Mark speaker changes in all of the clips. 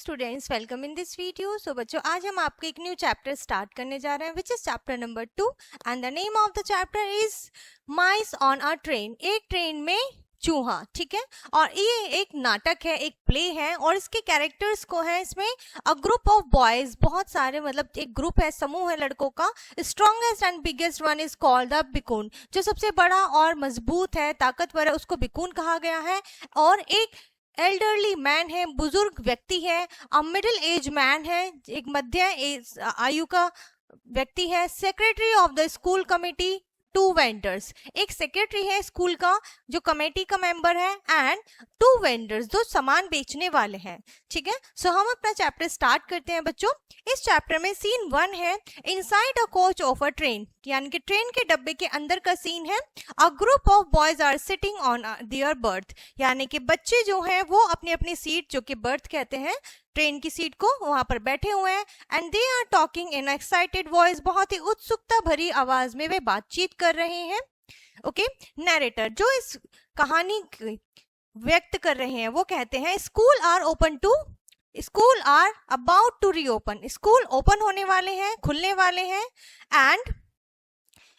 Speaker 1: Students, welcome in this video. So बच्चों, आज हम आपको एक न्यू चैप्टर स्टार्ट करने जा रहे हैं which is chapter number 2 and the name of the chapter is mice on a train. एक ट्रेन में चूहा, ठीक है। और ये एक नाटक है, एक प्ले है और इसके कैरेक्टर्स को है इसमें अ ग्रुप ऑफ बॉयज, बहुत सारे, मतलब एक ग्रुप है, समूह है लड़कों का। Strongest and biggest one is called the Bikun. जो सबसे बड़ा और मजबूत है, ताकतवर है, उसको बिकून कहा गया है। और एक एल्डरली मैन है, बुजुर्ग व्यक्ति है। अ मिडिल एज मैन है, एक मध्य आयु का व्यक्ति है। Secretary of the school committee, 2 vendors. एक सेक्रेटरी है स्कूल का जो कमेटी का मेंबर है, एंड 2 वेंडर्स, जो सामान बेचने वाले हैं, ठीक है। सो हम अपना चैप्टर स्टार्ट करते हैं बच्चों। इस चैप्टर में सीन 1 है inside a coach of a train, यानी कि ट्रेन के डब्बे के अंदर का सीन है। A group of boys are sitting on their berth, यानी कि बच्चे जो हैं वो अपनी अपनी सीट, जो कि बर्थ कहते हैं ट्रेन की सीट को, वहां पर बैठे हुए हैं। And they are talking in excited voice, बहुत ही उत्सुकता भरी आवाज में वे बातचीत कर रहे हैं। ओके, नैरेटर जो इस कहानी व्यक्त कर रहे हैं वो कहते हैं school are open to, school are about to reopen, school open होने वाले हैं, खुलने वाले हैं। And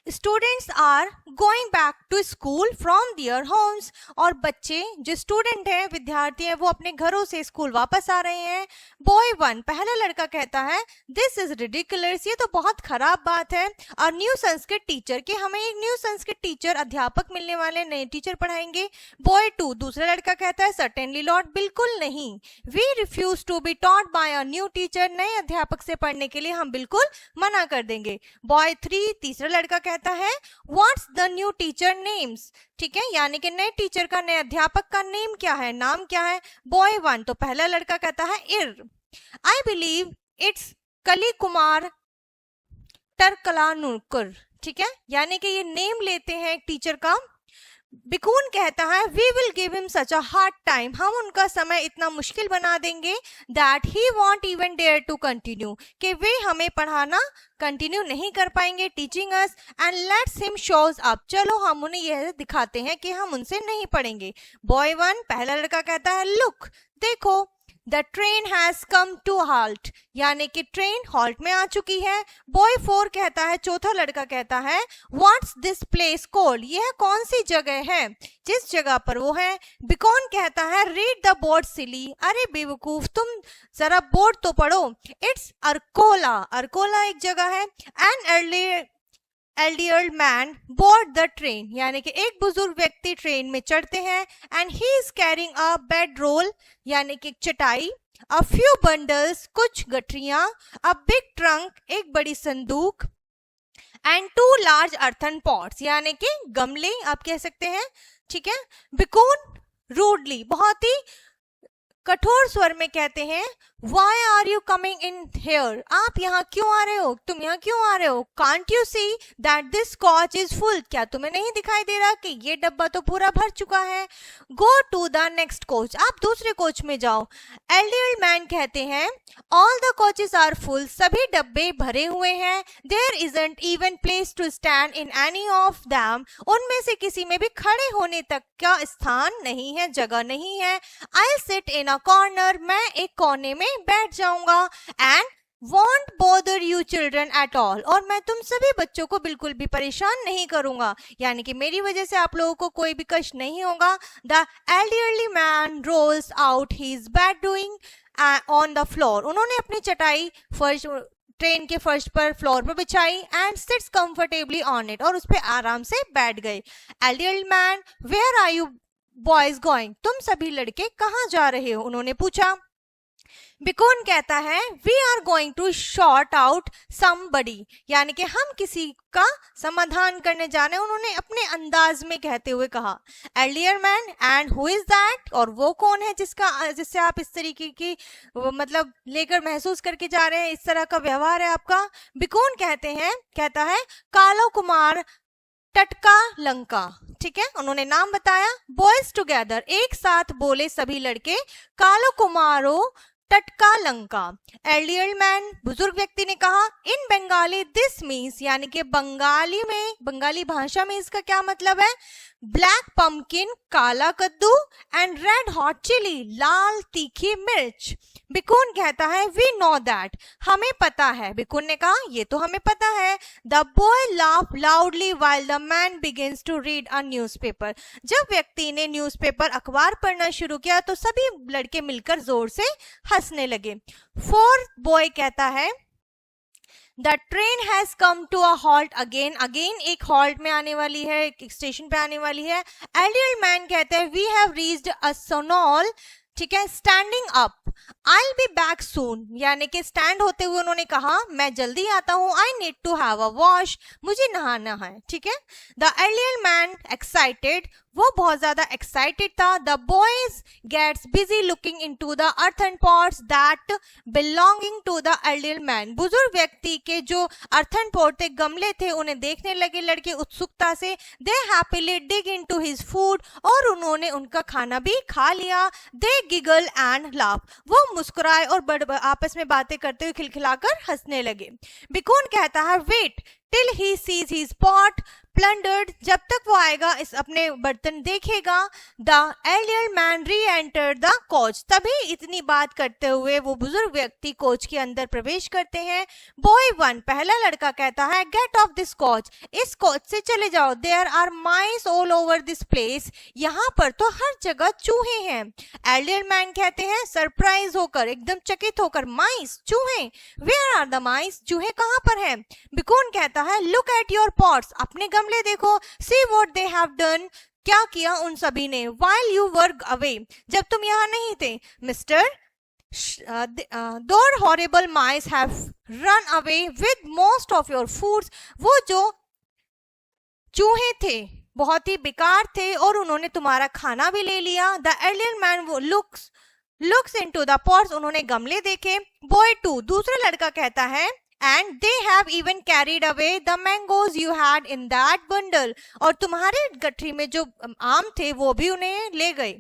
Speaker 1: students are going back to school from their homes, और बच्चे जो स्टूडेंट हैं, विद्यार्थी हैं, वो अपने घरों से स्कूल वापस आ रहे हैं। बॉय 1, पहला लड़का कहता है दिस इज रिडिकुलस, ये तो बहुत खराब बात है। और न्यू संस्कृत टीचर, कि हमें एक न्यू संस्कृत टीचर, अध्यापक मिलने वाले, नए टीचर पढ़ाएंगे। बॉय 2, दूसरा लड़का कहता है सर्टेनली नॉट, बिल्कुल नहीं। We refuse to be taught by a new teacher, नए अध्यापक से पढ़ने के लिए हम बिल्कुल मना कर देंगे। बॉय 3, तीसरा लड़का कहता है what's the new teacher names, ठीक है, यानी कि नए टीचर का, नए अध्यापक का नेम क्या है, नाम क्या है। बॉय 1, तो पहला लड़का कहता है इर, आई बिलीव इट्स कली कुमार टरकलानुकर, ठीक है, यानी कि ये नेम लेते हैं एक टीचर का। बिकून कहता है we will give him such a hard time, हम उनका समय इतना मुश्किल बना देंगे that he won't even dare to continue, कि वे हमें पढ़ाना कंटिन्यू नहीं कर पाएंगे, teaching us, and let's him shows up, चलो हम उन्हें यह दिखाते हैं कि हम उनसे नहीं पढ़ेंगे। बॉय 1, पहला लड़का कहता है लुक, देखो, the train has come to halt, यानी कि ट्रेन हॉल्ट में आ चुकी है। बॉय 4 कहता है, चौथा लड़का कहता है व्हाट्स दिस प्लेस कॉल्ड, यह कौन सी जगह है, जिस जगह पर वो है। बिकॉन कहता है रीड द बोर्ड सिली, अरे बेवकूफ, तुम जरा बोर्ड तो पढ़ो। इट्स अर्कोला, अर्कोला एक जगह है। An elderly man board the train, यानी कि एक बुजुर्ग व्यक्ति ट्रेन में चढ़ते हैं। And he is carrying a bed roll, यानी कि चटाई। अ फ्यू बंडल्स, कुछ गठरियां। अ बिग ट्रंक, एक बड़ी संदूक। एंड 2 लार्ज अर्थन पॉट्स, यानी कि गमले आप कह सकते हैं, ठीक है। बिकून रूडली, बहुत ही कठोर स्वर में कहते हैं why are you coming in here, आप यहाँ क्यों आ रहे हो, तुम यहाँ क्यों आ रहे हो। Can't you see that this coach is full, क्या तुम्हें नहीं दिखाई दे रहा कि ये डब्बा तो पूरा भर चुका है। Go to the next coach, आप दूसरे कोच में जाओ। एल्डर मैन कहते हैं all the coaches are full, सभी डब्बे भरे हुए हैं। There isn't even place to stand in any of them, उनमें से किसी में भी खड़े होने तक का स्थान नहीं है, जगह नहीं है। I sit in a corner, मैं एक कोने में बैठ जाऊंगा। And won't bother you children at all, और मैं तुम सभी बच्चों को बिल्कुल भी परेशान नहीं करूंगा, यानी कि मेरी वजह से आप लोगों को कोई भी कष्ट नहीं होगा। The elderly man rolls out his bed doing on the floor, उन्होंने अपनी चटाई फर्श, ट्रेन के फर्श पर, फ्लोर पर बिछाई। And sits comfortably on it, और उस पर आराम से बैठ गए। Elderly man where are you boys going, तुम सभी लड़के कहाँ जा रहे हो, उन्होंने पूछा। बिकॉन कहता है we are going to sort out somebody, यानी कि हम किसी का समाधान करने जा रहे हैं, उन्होंने अपने अंदाज में कहते हुए कहा। Elderly man and who is that, और वो कौन है जिससे आप इस तरीके की मतलब लेकर महसूस करके जा रहे हैं, इस तरह का व्यवहार है आपका। बिकॉन कहता है कालो कुमार टटका लंका, ठीक है, उन्होंने नाम बताया। बॉयज टुगेदर, एक साथ बोले सभी लड़के, कालो कुमारो टटका लंका। एल्डर मैन, बुजुर्ग व्यक्ति ने कहा, इन बंगाली दिस मीन्स, यानी कि बंगाली भाषा में इसका क्या मतलब है, ब्लैक पंपकिन, काला कद्दू, एंड रेड हॉट चिली, लाल तीखी मिर्च। बिकुन कहता है, वी नो दैट, हमें पता है। बिकुन ने कहा, ये तो हमें पता है। The boy laugh loudly while the man begins to read a newspaper. जब व्यक्ति ने न्यूज़पेपर अखबार पढ़ना शुरू किया तो सभी लड़के मिलकर जोर से हंसने लगे। फोर्थ बॉय कहता है, the train has come to a halt again. Again एक हॉल्ट में आने वाली है, एक स्टेशन पे आने वाली है। एल्डर मैन कहते हैं, वी हैव रीच्ड अ सोनोल, ठीक है, standing up, I'll be back soon, यानी कि स्टैंड होते हुए उन्होंने कहा, मैं जल्दी आता हूँ, I need to have a wash, मुझे नहाना है, ठीक है। The elder man excited, वो बहुत ज्यादा एक्साइटेड था। The boys gets busy looking into the earthen pots that belonging to the elder man, बुजुर्ग व्यक्ति के जो earthen pot थे, गमले थे, उन्हें देखने लगे लड़के उत्सुकता से। They happily dig into his food, और उन्होंने उनका खाना भी खा लिया। They giggle and laugh, वो मुस्कुराए और आपस में बातें करते हुए खिलखिलाकर हंसने लगे। बिकुन कहता है, wait till he sees his pot plundered, जब तक वो आएगा इस अपने बर्तन देखेगा। The elder man reenter the coach, तभी इतनी बात करते हुए वो बुजुर्ग व्यक्ति कोच के अंदर प्रवेश करते हैं। बॉय वन, पहला लड़का कहता है, गेट ऑफ दिस कोच, इस कोच से चले जाओ। There are mice all over this place, यहाँ पर तो हर जगह चूहे हैं। एल्डर मैन कहते हैं सरप्राइज होकर, एकदम चकित होकर, माइस, चूहे, वेयर आर द माइस, चूहे कहाँ पर हैं। बिकुन कहता है, लुक एट योर पॉट्स, अपने गमले देखो। See what they have done, क्या किया उन सभी ने। व्हाइल यू वर अवे, जब तुम यहाँ नहीं थे। Mister, those horrible mice have run away with most of your foods, वो जो चूहे थे बहुत ही बेकार थे और उन्होंने तुम्हारा खाना भी ले लिया। The elder man looks into the pots, उन्होंने गमले देखे। बॉय टू, दूसरा लड़का कहता है, and they have even carried away the mangoes you had in that bundle, और तुम्हारे गठरी में जो आम थे वो भी उन्हें ले गए।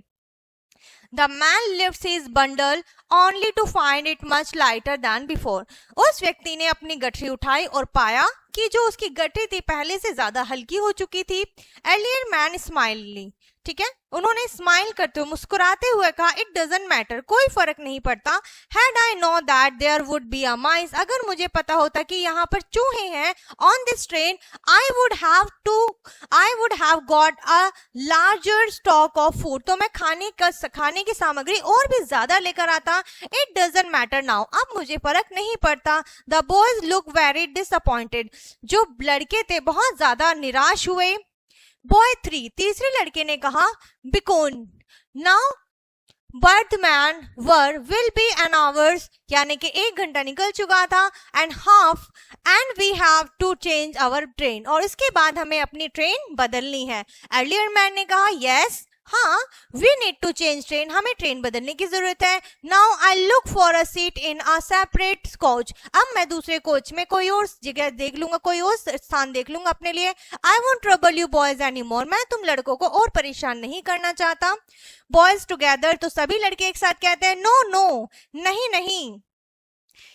Speaker 1: The man lifts his bundle only to find it much lighter than before, उस व्यक्ति ने अपनी गठरी उठाई और पाया कि जो उसकी गठरी थी पहले से ज्यादा हल्की हो चुकी थी। Elder man smilingly, ठीक है, उन्होंने स्माइल करते हुए मुस्कुराते हुए कहा, इट डजंट मैटर, कोई फर्क नहीं पड़ता। Had I know that there would be a mice, अगर मुझे पता होता कि यहाँ पर चूहे हैं on this train, I would have got a larger stock of food, तो मैं खाने की सामग्री और भी ज्यादा लेकर आता। इट डजंट मैटर नाउ, अब मुझे फर्क नहीं पड़ता। The boys look very disappointed, जो लड़के थे बहुत ज्यादा निराश हुए। बॉय थ्री, तीसरे लड़के ने कहा, बिकोन नाउ बर्थमैन वर विल बी एन आवर्स, यानी कि 1 घंटा निकल चुका था, and half and we have to change our train, और इसके बाद हमें अपनी ट्रेन बदलनी है। एल्डर मैन ने कहा, यस, हाँ, we need to change train, हमें ट्रेन बदलने की जरूरत है। Now I look for a seat in a separate coach, अब मैं दूसरे कोच में कोई और जगह देख लूंगा, कोई और स्थान देख लूंगा अपने लिए। I won't trouble you boys any more, मैं तुम लड़कों को और परेशान नहीं करना चाहता। बॉयज टुगेदर, तो सभी लड़के एक साथ कहते हैं, नो नो, नहीं नहीं,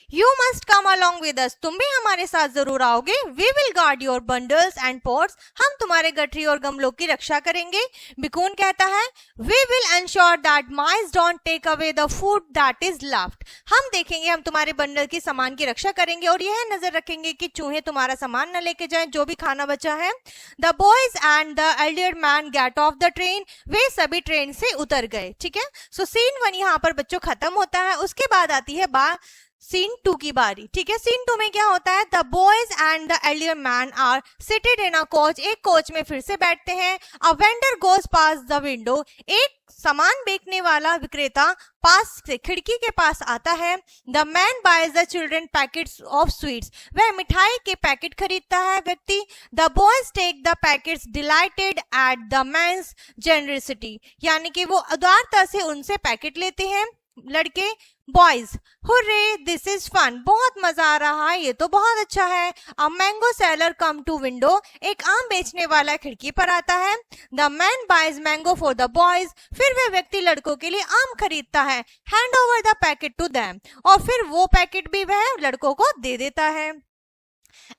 Speaker 1: You must come along with us, तुम भी हमारे साथ जरूर आओगे। We will guard your bundles and pots, हम तुम्हारे गठरी और गमलों की रक्षा करेंगे। बिकुन कहता है, We will ensure that mice don't take away the food that is left, हम देखेंगे, हम तुम्हारे बंडल की सामान की रक्षा करेंगे और यह नजर रखेंगे कि चूहे तुम्हारा सामान न लेके जाएं, जो भी खाना बचा है। The boys and the elder man get off the train, वे सभी ट्रेन से उतर गए, ठीक है। सो सीन 1 यहाँ पर बच्चों खत्म होता है। उसके बाद आती है सीन 2 की बारी, ठीक है। सीन 2 में क्या होता है, the boys and the elder man are seated in a coach, एक कोच में फिर से बैठते हैं। A vendor goes past the window, एक सामान बेचने वाला विक्रेता पास से खिड़की के पास आता है। The man buys the children packets of sweets, वह मिठाई के पैकेट खरीदता है व्यक्ति। The boys take the packets delighted at the man's generosity, यानी कि वो उदारता से उनसे पैकेट लेते हैं। लड़के boys, hurray this is fun, बहुत मजा आ रहा है, ये तो बहुत अच्छा है। A mango seller come to window, एक आम बेचने वाला खिड़की पर आता है। The man buys mango for the boys, फिर वह व्यक्ति लड़कों के लिए आम खरीदता है। Hand over the packet to them, और फिर वो पैकेट भी वह लड़कों को दे देता है।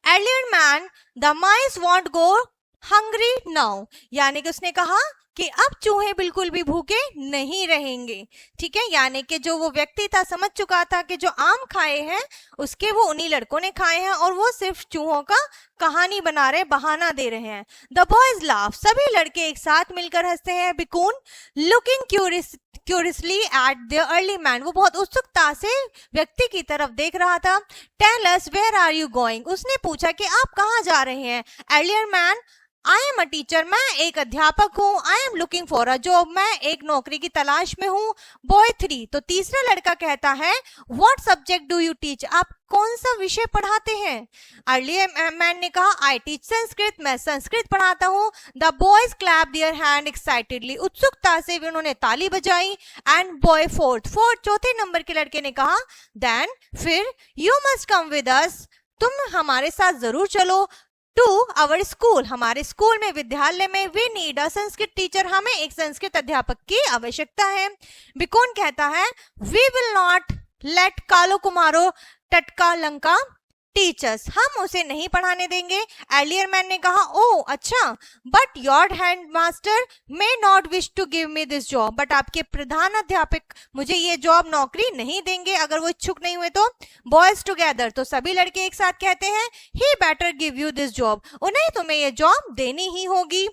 Speaker 1: Earlier man, the mice want go hungry now, यानी कि उसने कहा कि अब चूहे बिल्कुल भी भूखे नहीं रहेंगे। ठीक है, यानी कि जो वो व्यक्ति था समझ चुका था कि जो आम खाए हैं उसके वो उन्हीं लड़कों ने खाए हैं और वो सिर्फ चूहों का कहानी बना रहे, बहाना दे रहे हैं। द बॉयज लाफ, सभी लड़के एक साथ मिलकर हंसते हैं। Bikun looking curiously at the early man, वो बहुत उत्सुकता से व्यक्ति की तरफ देख रहा था। Tell us where are you going, उसने पूछा कि आप कहाँ जा रहे हैं। Earlier man, I am a teacher, मैं एक अध्यापक हूँ। I am looking for a job, मैं एक नौकरी की तलाश में हूँ। बॉय 3, तो तीसरा लड़का कहता है what subject do you teach, आप कौन सा विषय पढ़ाते हैं। अर्लियर मैन ने कहा आई टीच संस्कृत, मैं संस्कृत पढ़ाता हूँ। The boys clap their hand excitedly, उत्सुकता से भी उन्होंने ताली बजाई। एंड बॉय 4, चौथे नंबर के लड़के ने कहा देन, फिर, you must come with us, तुम हमारे साथ जरूर चलो। टू आवर स्कूल, हमारे स्कूल में, विद्यालय में। We need a Sanskrit teacher, हमें एक संस्कृत अध्यापक की आवश्यकता है। बिकॉन कहता है वी विल नॉट लेट कालो कुमारो टटका लंका टीचर्स, हम उसे नहीं पढ़ाने देंगे। एलियर मैन ने कहा ओ अच्छा, but your hand master may not wish to give me this job, but आपके प्रधान अध्यापक मुझे ये जॉब नौकरी नहीं देंगे अगर वो इच्छुक नहीं हुए तो। बॉयज टुगेदर, तो सभी लड़के एक साथ कहते हैं he better give you this job, उन्हें तुम्हें ये जॉब देनी ही होगी।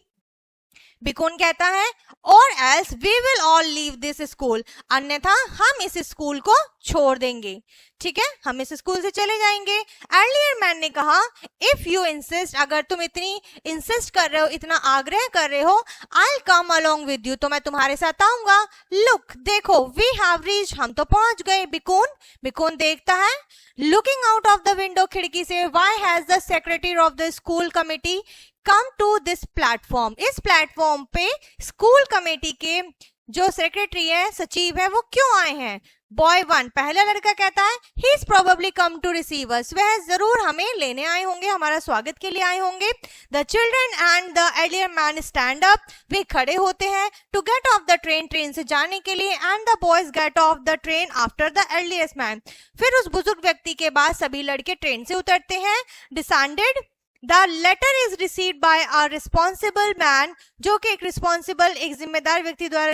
Speaker 1: बिकून कहता है और else we will all leave this school, अन्यथा हम इस स्कूल को छोड़ देंगे। ठीक है, हम इस स्कूल से चले जाएंगे। अर्लियर मैन ने कहा इफ यू इंसिस्ट, अगर तुम इतनी इंसिस्ट कर रहे हो, इतना आग्रह कर रहे हो, आई कम अलोंग विद यू, तो मैं तुम्हारे साथ आऊंगा। लुक, देखो, वी हैव रीच, हम तो पहुंच गए। बिकून देखता है looking out of the window, खिड़की से, why has the secretary of the school committee come to this platform, इस प्लेटफॉर्म पे स्कूल कमेटी के जो सेक्रेटरी है, सचिव है, वो क्यों आए हैं। बॉय 1, पहला लड़का कहता है he is probably come to receive us, वह जरूर हमें लेने आए होंगे, हमारा स्वागत के लिए आए होंगे। द चिल्ड्रन एंड द एलियर मैन स्टैंड अप, वे खड़े होते हैं। To get off the train, train से जाने के लिए। And the boys get off the train after the earliest man, फिर उस बुजुर्ग व्यक्ति के बाद सभी लड़के ट्रेन से उतरते हैं। Descended, the letter is received by a responsible man, जो कि एक रिस्पॉन्सिबल, एक जिम्मेदार व्यक्ति द्वारा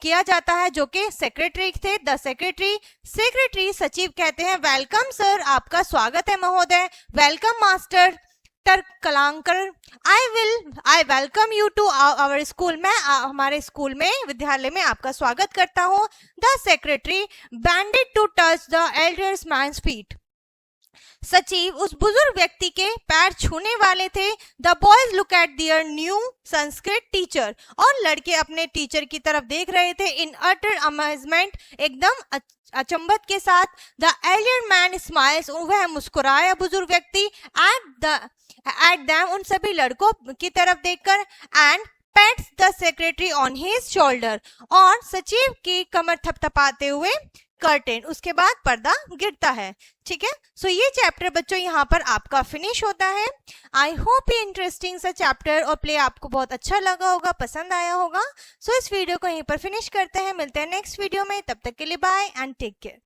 Speaker 1: किया जाता है, जो कि सेक्रेटरी थे। द सेक्रेटरी सचिव कहते हैं वेलकम सर, आपका स्वागत है महोदय। Welcome master Kalankar, I welcome you to our school, मैं हमारे स्कूल में, विद्यालय में आपका स्वागत करता हूँ। The secretary bended to touch the elders man's feet, सचिव उस बुजुर्ग व्यक्ति के पैर छूने वाले थे। The boys look at their new Sanskrit teacher, और लड़के अपने टीचर की तरफ देख रहे थे इन अटर अमेजमेंट, एकदम अचंभत के साथ। द एलियर मैन स्माइल्स, वह मुस्कुराया बुजुर्ग व्यक्ति, एट देम, उन सभी लड़कों की तरफ देखकर। And pets the secretary on his shoulder, और सचिव की कमर थपथपाते हुए कर्टेन, उसके बाद पर्दा गिरता है। ठीक है, सो ये चैप्टर बच्चों यहाँ पर आपका फिनिश होता है। आई होप ये इंटरेस्टिंग सा चैप्टर और प्ले आपको बहुत अच्छा लगा होगा, पसंद आया होगा। सो इस वीडियो को यहीं पर फिनिश करते हैं, मिलते हैं नेक्स्ट वीडियो में, तब तक के लिए बाय एंड टेक केयर।